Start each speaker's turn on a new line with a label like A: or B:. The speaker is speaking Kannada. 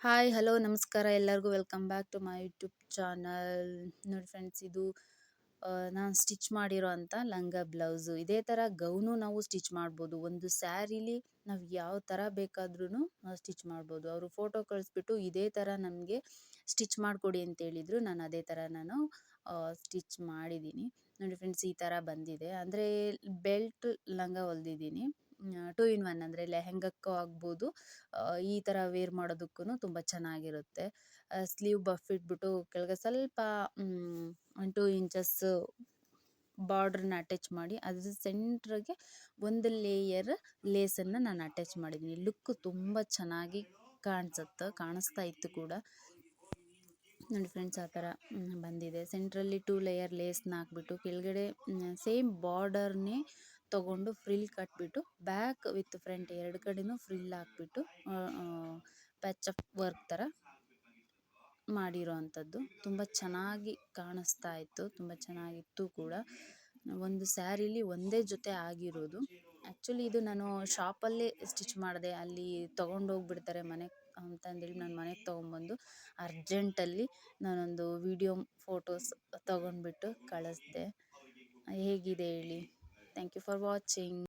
A: ಹಾಯ್ ಹಲೋ ನಮಸ್ಕಾರ ಎಲ್ಲರಿಗೂ welcome back to my YouTube channel. ನೋಡಿ ಫ್ರೆಂಡ್ಸ್, ಇದು ನಾನು ಸ್ಟಿಚ್ ಮಾಡಿರೋ ಅಂಥ ಲಂಗ ಬ್ಲೌಸು. ಇದೇ ಥರ ಗೌನು ನಾವು ಸ್ಟಿಚ್ ಮಾಡ್ಬೋದು. ಒಂದು ಸ್ಯಾರಿಲಿ ನಾವು ಯಾವ ಥರ ಬೇಕಾದ್ರೂ ಸ್ಟಿಚ್ ಮಾಡ್ಬೋದು. ಅವರು ಫೋಟೋ ಕಳಿಸ್ಬಿಟ್ಟು ಇದೇ ಥರ ನಮಗೆ ಸ್ಟಿಚ್ ಮಾಡಿಕೊಡಿ ಅಂತ ಹೇಳಿದರು. ನಾನು ಅದೇ ಥರ ಸ್ಟಿಚ್ ಮಾಡಿದ್ದೀನಿ. ನೋಡಿ ಫ್ರೆಂಡ್ಸ್, ಈ ಥರ ಬಂದಿದೆ. ಅಂದರೆ ಬೆಲ್ಟ್ ಲಂಗ ಹೊಲ್ದಿದ್ದೀನಿ. 2 in 1 ಅಂದರೆ ಲೆಹೆಂಗಕ್ಕೂ ಆಗ್ಬೋದು, ಈ ಥರ ವೇರ್ ಮಾಡೋದಕ್ಕೂ ತುಂಬ ಚೆನ್ನಾಗಿರುತ್ತೆ. ಸ್ಲೀವ್ ಬಫ್ ಇಟ್ಬಿಟ್ಟು ಕೆಳಗೆ ಸ್ವಲ್ಪ 2 ಇಂಚಸ್ ಬಾರ್ಡ್ರನ್ನ ಅಟ್ಯಾಚ್ ಮಾಡಿ ಅದ್ರ ಸೆಂಟ್ರಿಗೆ ಒಂದು ಲೇಯರ್ ಲೇಸನ್ನು ನಾನು ಅಟ್ಯಾಚ್ ಮಾಡಿದ್ದೀನಿ. ಲುಕ್ ತುಂಬ ಚೆನ್ನಾಗಿ ಕಾಣಿಸ್ತಾ ಇತ್ತು ಕೂಡ. ನೋಡಿ ಫ್ರೆಂಡ್ಸ್, ಆ ಥರ ಬಂದಿದೆ. ಸೆಂಟ್ರಲ್ಲಿ 2 ಲೇಯರ್ ಲೇಸ್ನ ಹಾಕ್ಬಿಟ್ಟು ಕೆಳಗಡೆ ಸೇಮ್ ಬಾರ್ಡರ್ನೇ ತೊಗೊಂಡು ಫ್ರಿಲ್ ಕಟ್ಬಿಟ್ಟು ಬ್ಯಾಕ್ ವಿತ್ ಫ್ರಂಟ್ ಎರಡು ಕಡೆನೂ ಫ್ರಿಲ್ ಹಾಕ್ಬಿಟ್ಟು ಪ್ಯಾಚ್ ಆಫ್ ವರ್ಕ್ ಥರ ಮಾಡಿರೋ ಅಂಥದ್ದು. ತುಂಬ ಚೆನ್ನಾಗಿ ಕಾಣಿಸ್ತಾ ಇತ್ತು, ತುಂಬ ಚೆನ್ನಾಗಿತ್ತು ಕೂಡ. ಒಂದು ಸ್ಯಾರಿಲಿ ಒಂದೇ ಜೊತೆ ಆಗಿರೋದು. ಆ್ಯಕ್ಚುಲಿ ಇದು ನಾನು ಶಾಪಲ್ಲೇ ಸ್ಟಿಚ್ ಮಾಡಿದೆ. ಅಲ್ಲಿ ತೊಗೊಂಡೋಗ್ಬಿಡ್ತಾರೆ ಮನೆಗೆ ಅಂತಂದೇಳಿ ನಾನು ಮನೆಗೆ ತೊಗೊಂಬಂದು ಅರ್ಜೆಂಟಲ್ಲಿ ನಾನೊಂದು ವಿಡಿಯೋ ಫೋಟೋಸ್ ತೊಗೊಂಡ್ಬಿಟ್ಟು ಕಳಿಸ್ದೆ. ಹೇಗಿದೆ ಹೇಳಿ. Thank you for watching.